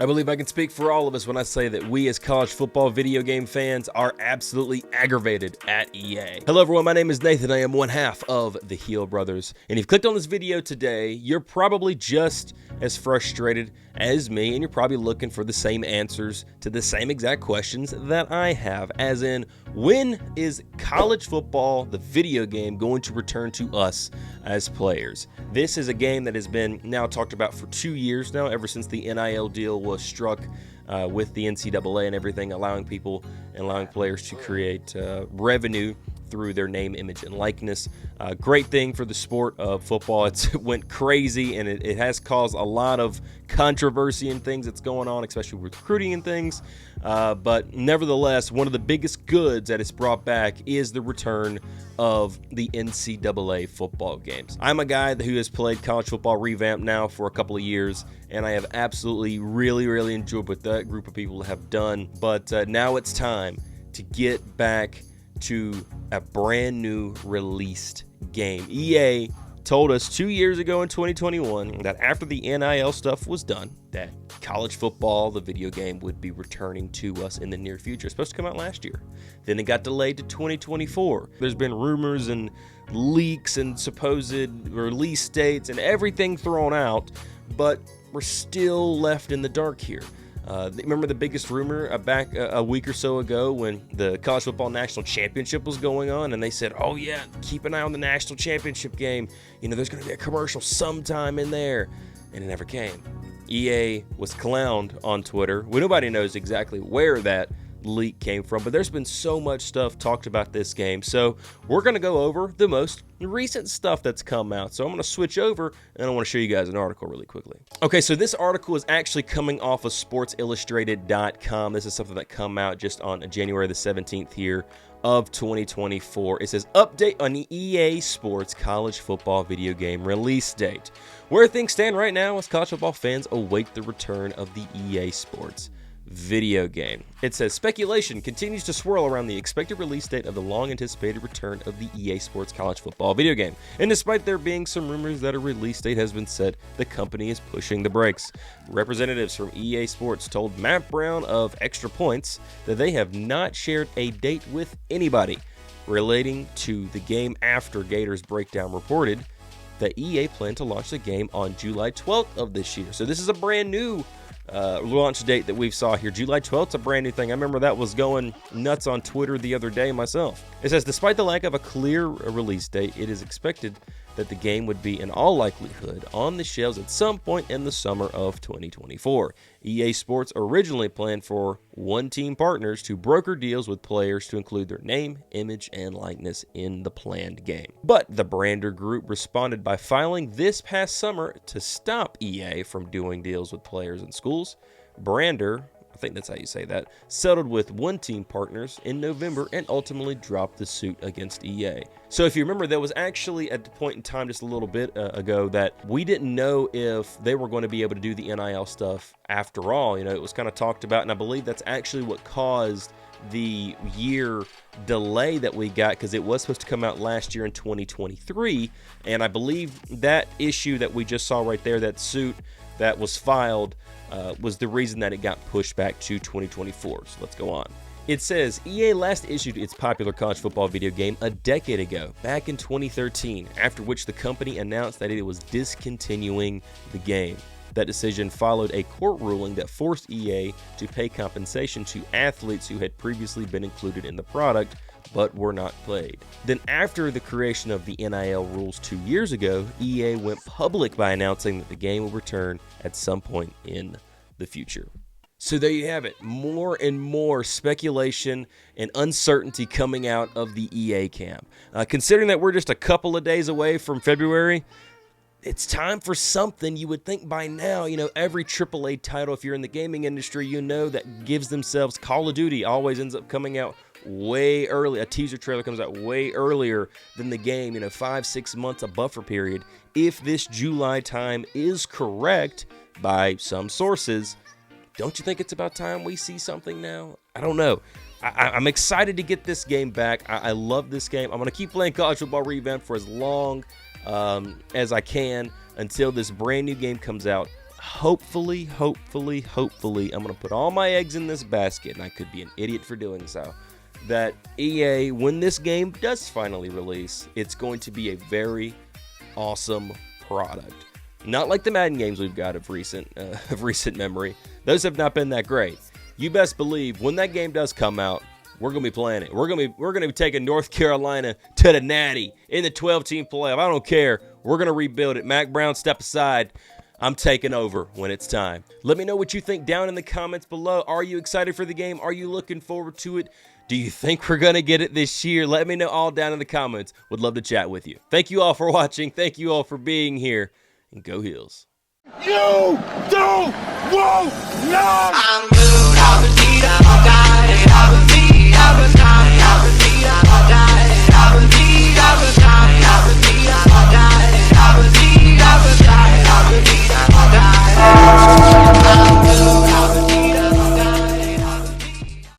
I believe I can speak for all of us when I say that we as college football video game fans are absolutely aggravated at EA. Hello everyone, my name is Nathan. I am one half of the Heel Brothers. And if you've clicked on this video today, you're probably just as frustrated as me, and you're probably looking for the same answers to the same exact questions that I have. As in, when is college football, the video game, going to return to us as players? This is a game that has been now talked about for 2 years now, ever since the NIL deal was struck with the NCAA and everything, allowing people and allowing players to create revenue through their name, image, and likeness. Great thing for the sport of football. It went crazy, and it has caused a lot of controversy and things that's going on, especially with recruiting and things. But nevertheless, one of the biggest goods that it's brought back is the return of the NCAA football games. I'm a guy who has played college football revamped now for a couple of years, and I have absolutely really enjoyed what that group of people have done. But now it's time to get back to a brand new released game. EA told us 2 years ago in 2021 that after the NIL stuff was done, that college football, the video game, would be returning to us in the near future. It's supposed to come out last year. Then it got delayed to 2024. There's been rumors and leaks and supposed release dates and everything thrown out, but we're still left in the dark here. Remember the biggest rumor back a week or so ago when the college football national championship was going on, and they said, oh yeah, keep an eye on the national championship game. You know, there's going to be a commercial sometime in there, and it never came. EA was clowned on Twitter. Well, nobody knows exactly where that leak came from, but there's been so much stuff talked about this game, so we're going to go over the most recent stuff that's come out. So I'm going to switch over, and I want to show you guys an article really quickly. Okay, so this article is actually coming off of sportsillustrated.com. This is something that come out just on January the 17th here of 2024. It says, update on the EA Sports college football video game release date. Where things stand right now as college football fans await the return of the EA Sports video game. It says, speculation continues to swirl around the expected release date of the long-anticipated return of the EA Sports college football video game. And despite there being some rumors that a release date has been set, the company is pushing the brakes. Representatives from EA Sports told Matt Brown of Extra Points that they have not shared a date with anybody relating to the game after Gators Breakdown reported that EA planned to launch the game on July 12th of this year. So this is a brand new launch date that we saw here. July 12th is a brand new thing. I remember that was going nuts on Twitter the other day myself. It says, despite the lack of a clear release date, it is expected that the game would be in all likelihood on the shelves at some point in the summer of 2024. EA Sports originally planned for one-team partners to broker deals with players to include their name, image, and likeness in the planned game. But the Brander Group responded by filing this past summer to stop EA from doing deals with players and schools. Brander, I think that's how you say that, settled with one-team partners in November and ultimately dropped the suit against EA. So if you remember, there was actually at the point in time just a little bit ago that we didn't know if they were going to be able to do the NIL stuff after all. You know, it was kind of talked about, and I believe that's actually what caused the year delay that we got, because it was supposed to come out last year in 2023, and I believe that issue that we just saw right there, that suit that was filed, was the reason that it got pushed back to 2024. So let's go on. It says, EA last issued its popular college football video game a decade ago, back in 2013, after which the company announced that it was discontinuing the game. That decision followed a court ruling that forced EA to pay compensation to athletes who had previously been included in the product but were not played. Then after the creation of the NIL rules 2 years ago, EA went public by announcing that the game will return at some point in the future. So there you have it. More and more speculation and uncertainty coming out of the EA camp. Considering that we're just a couple of days away from February, it's time for something. You would think by now, you know, every AAA title, if you're in the gaming industry, you know, that gives themselves, Call of Duty always ends up coming out way early. A teaser trailer comes out way earlier than the game, you know, 5-6 months, a buffer period. If this July time is correct by some sources, don't you think it's about time we see something now? I don't know. I'm excited to get this game back. I love this game. I'm going to keep playing College Football Revamp for as long as I can until this brand new game comes out hopefully, I'm going to put all my eggs in this basket, and I could be an idiot for doing so, that EA, when this game does finally release, it's going to be a very awesome product. Not like the Madden games we've got of recent memory. Those have not been that great. You best believe when that game does come out, we're gonna be playing it. We're gonna be taking North Carolina to the Natty in the 12-team playoff. I don't care. We're gonna rebuild it. Mac Brown, step aside. I'm taking over when it's time. Let me know what you think down in the comments below. Are you excited for the game? Are you looking forward to it? Do you think we're gonna get it this year? Let me know all down in the comments. Would love to chat with you. Thank you all for watching. Thank you all for being here. And go Heels. You don't want none!